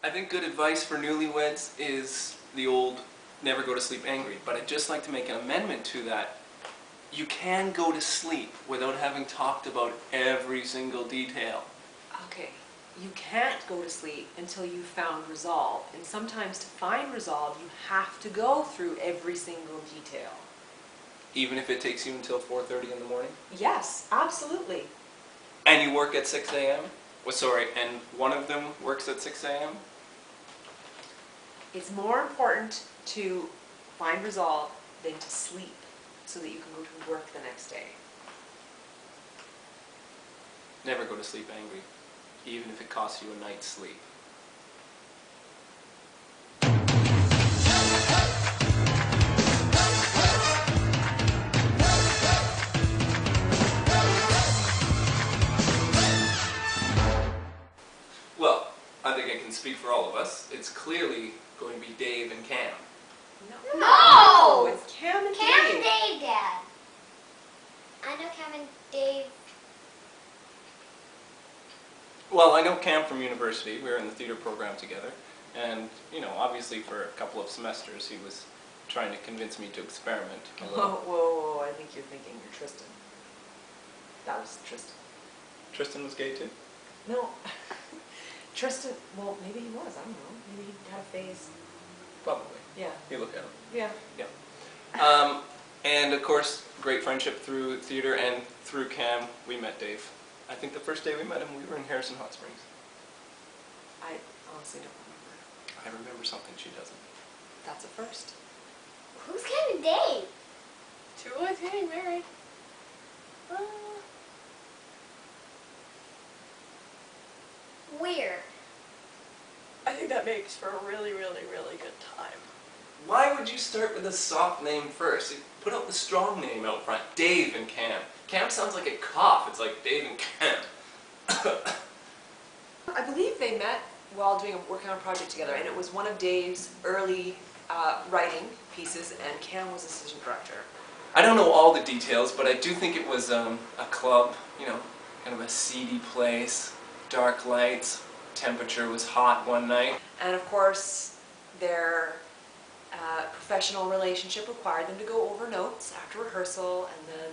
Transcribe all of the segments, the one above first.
I think good advice for newlyweds is the old never go to sleep angry, but I'd just like to make an amendment to that. You can go to sleep without having talked about every single detail. Okay, you can't go to sleep until you've found resolve, and sometimes to find resolve you have to go through every single detail. Even if it takes you until 4:30 in the morning? Yes, absolutely. And you work at 6 a.m.? Well, sorry, and one of them works at 6 a.m.? It's more important to find resolve than to sleep so that you can go to work the next day. Never go to sleep angry, even if it costs you a night's sleep. Well, I think I can speak for all of us. It's clearly going to be Dave and Cam. No! It's Cam and Cam Dave. and Dave, Dad. I know Cam and Dave. Well, I know Cam from university. We were in the theater program together. And, you know, obviously for a couple of semesters he was trying to convince me to experiment a Whoa, little. whoa, I think you're thinking you're Tristan. That was Tristan. Tristan was gay too? No. Tristan, well, maybe he was, I don't know. Maybe he had a phase. Probably. Yeah. You look at him. Yeah. Yeah. And of course, great friendship through theater, and through Cam, we met Dave. I think the first day we met him, we were in Harrison Hot Springs. I honestly don't remember. I remember something she doesn't. That's a first. Who's Cam and Dave? Two boys getting married. Where? I think that makes for a really, really, really good time. Why would you start with a soft name first? You put out the strong name out front. Dave and Cam. Cam sounds like a cough. It's like Dave and Cam. I believe they met while working on a project together, and it was one of Dave's early writing pieces, and Cam was assistant director. I don't know all the details, but I do think it was a club, you know, kind of a seedy place, dark lights, temperature was hot one night. And of course, their professional relationship required them to go over notes after rehearsal, and then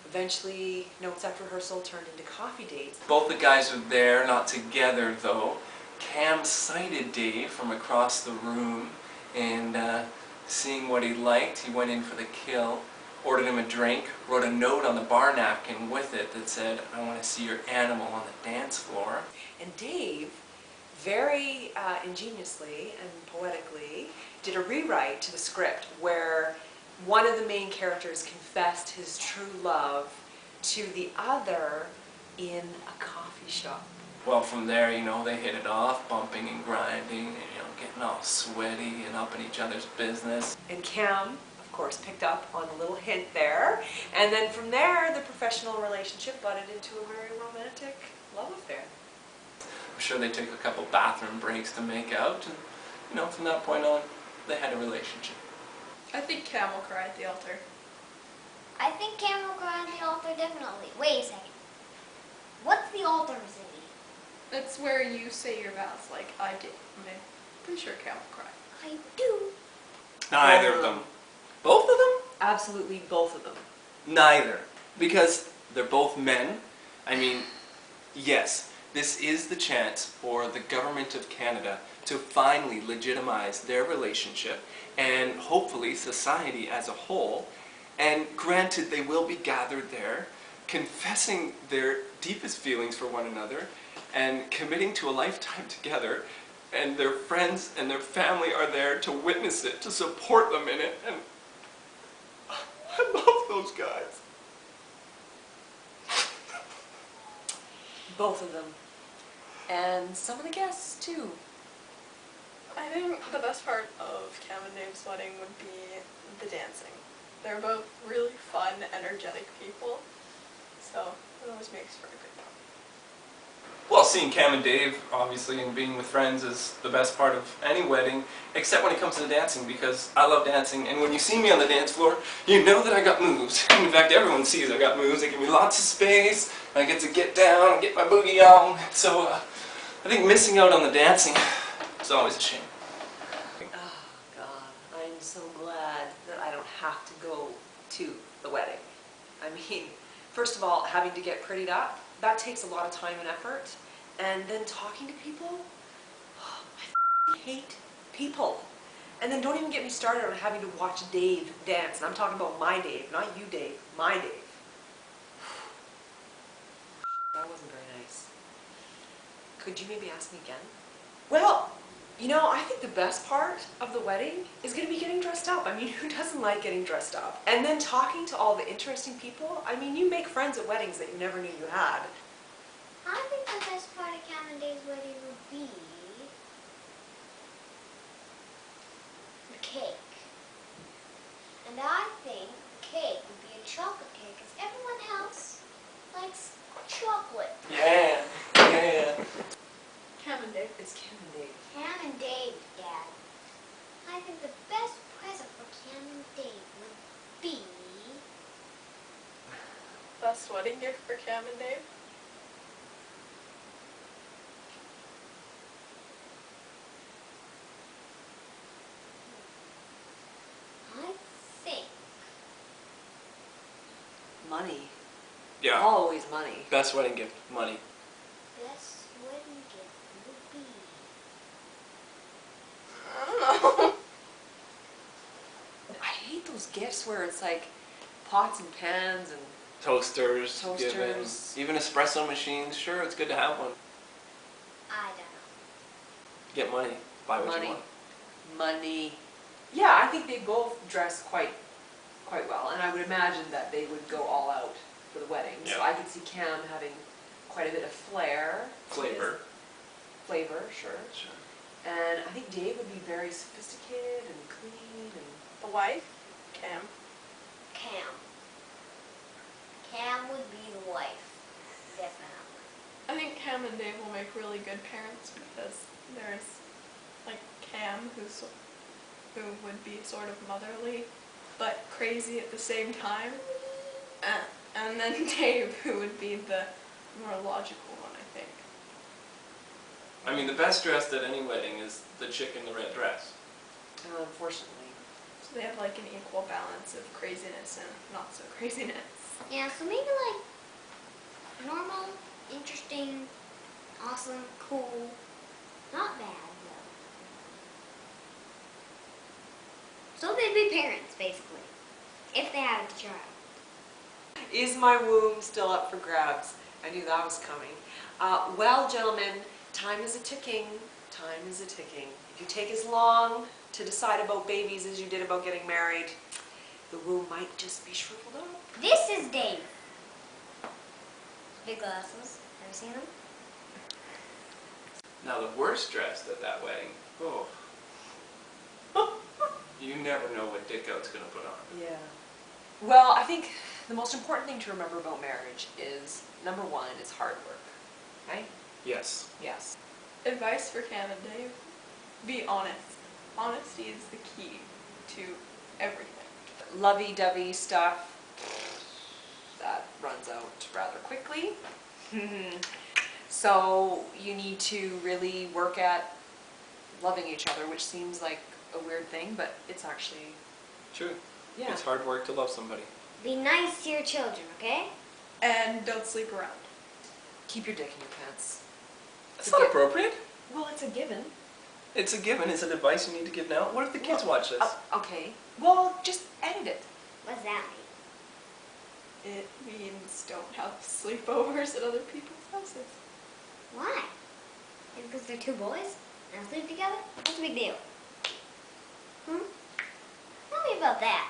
eventually notes after rehearsal turned into coffee dates. Both the guys were there, not together though. Cam sighted Dave from across the room, and seeing what he liked, he went in for the kill, ordered him a drink, wrote a note on the bar napkin with it that said, "I want to see your animal on the dance floor." And Dave, very ingeniously and poetically, did a rewrite to the script where one of the main characters confessed his true love to the other in a coffee shop. Well, from there, you know, they hit it off, bumping and grinding, and, you know, getting all sweaty and up in each other's business. And Cam, of course, picked up on a little hint there, and then from there, the professional relationship budded into a very romantic love affair. I'm sure they took a couple bathroom breaks to make out, and, you know, from that point on, they had a relationship. I think Cam will cry at the altar. I think Cam will cry on the altar definitely. Wait a second. What's the altar, Ziggy? That's where you say your vows like I did. I'm pretty sure Cam will cry. I do. Neither of them. Both of them? Absolutely both of them. Neither. Because they're both men. I mean, yes, this is the chance for the government of Canada to finally legitimize their relationship, and hopefully society as a whole. And granted, they will be gathered there, confessing their deepest feelings for one another, and committing to a lifetime together, and their friends and their family are there to witness it, to support them in it, and I love those guys. Both of them. And some of the guests, too. I think the best part of Cam and Dave's wedding would be the dancing. They're both really fun, energetic people, so it always makes for a good time. Well, seeing Cam and Dave, obviously, and being with friends is the best part of any wedding, except when it comes to dancing, because I love dancing, and when you see me on the dance floor, you know that I got moves. In fact, everyone sees I got moves. They give me lots of space, I get to get down and get my boogie on, so I think missing out on the dancing It's always a shame. Oh, God, I'm so glad that I don't have to go to the wedding. I mean, first of all, having to get prettied up, that takes a lot of time and effort. And then talking to people, I fucking hate people. And then don't even get me started on having to watch Dave dance. And I'm talking about my Dave, not you Dave, my Dave. That wasn't very nice. Could you maybe ask me again? Well, you know, I think the best part of the wedding is going to be getting dressed up. I mean, who doesn't like getting dressed up? And then talking to all the interesting people. I mean, you make friends at weddings that you never knew you had. I think the best part of Cam and Dave's wedding would be the cake. And I think cake would be a chocolate cake because everyone else likes chocolate. Yeah, yeah. Cam and Dave. It's Kim and Dave. Cam and Dave, Dad. I think the best present for Cam and Dave would be... Best wedding gift for Cam and Dave? I think... Money. Yeah. Always money. Best wedding gift, money. best wedding gift would be... I don't know. I hate those gifts where it's like pots and pans and Toasters, Toasters. given. Even espresso machines. Sure, it's good to have one. I don't know. Get money. Buy what Money. you want. money. Yeah, I think they both dress quite well, and I would imagine that they would go all out for the wedding. So Yeah. I could see Cam having quite a bit of flair. Flavor. Flavor, sure. Sure. And I think Dave would be very sophisticated and clean and... The wife? Cam. Cam. Cam would be the wife. Definitely. I think Cam and Dave will make really good parents because there's like Cam who would be sort of motherly but crazy at the same time, and then Dave who would be the more logical one, I think. I mean, the best dressed at any wedding is the chick in the red dress. unfortunately. So they have like an equal balance of craziness and not so craziness. Yeah, so maybe like normal, interesting, awesome, cool, not bad though. So they'd be parents, basically, if they had a child. Is my womb still up for grabs? I knew that was coming. Well, gentlemen, time is a-ticking. Time is a-ticking. If you take as long to decide about babies as you did about getting married, the womb might just be shriveled up. This is Dave. Big glasses. Ever seen them? Now, the worst dressed at that wedding, oh. You never know what dick out's gonna put on. Yeah. Well, I think the most important thing to remember about marriage is, number one, it's hard work. Right? Yes. Yes. Advice for Cam and Dave: be honest. Honesty is the key to everything. Lovey-dovey stuff, that runs out rather quickly. So you need to really work at loving each other, which seems like a weird thing, but it's actually, True. yeah. It's hard work to love somebody. Be nice to your children, okay? And don't sleep around. Keep your dick in your pants. That's not appropriate. Well, it's a given. It's a given. Is it advice you need to give now? What if the kids watch this? Okay. Well, just edit it. What's that mean? It means don't have sleepovers at other people's houses. Why? Is it because they're two boys and sleep together? What's the big deal? Tell me about that.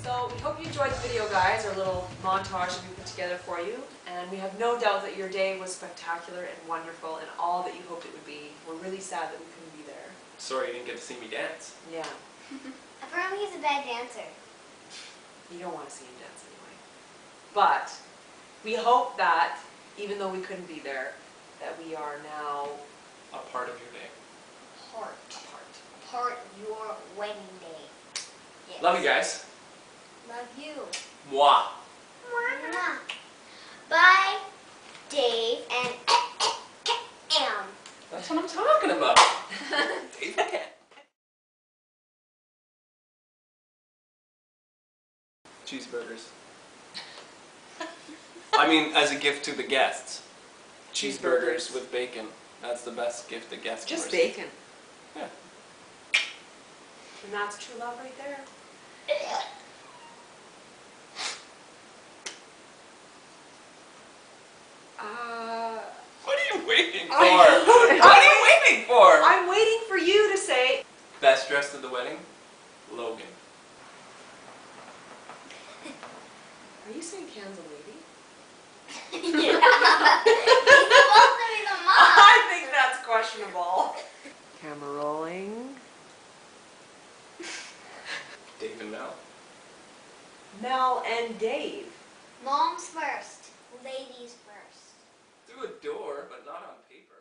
So we hope you enjoyed the video, guys, our little montage that we put together for you. And we have no doubt that your day was spectacular and wonderful and all that you hoped it would be. We're really sad that we couldn't be there. Sorry you didn't get to see me dance. Yeah. Apparently he's a bad dancer. You don't want to see him dance anyway. But we hope that, even though we couldn't be there, that we are now A part of your day. Part. apart. Part of your wedding day. Yes. Love you guys. Love you. Mwah. Mwah. Bye, Dave and That's what I'm talking about. Dave can't. Cheeseburgers. I mean, as a gift to the guests. Cheeseburgers with bacon. That's the best gift the guests can Just receive. bacon. Yeah. And that's true love right there. What are you waiting for? I- What are you waiting for? I'm waiting for you to say, Best dressed at the wedding? Logan. are you saying Can's a lady? Yeah. He's supposed to be the mom. I think that's questionable. Camera rolling. Dave and Mel. Mel and Dave. Moms first, ladies first. Through a door, but not on paper.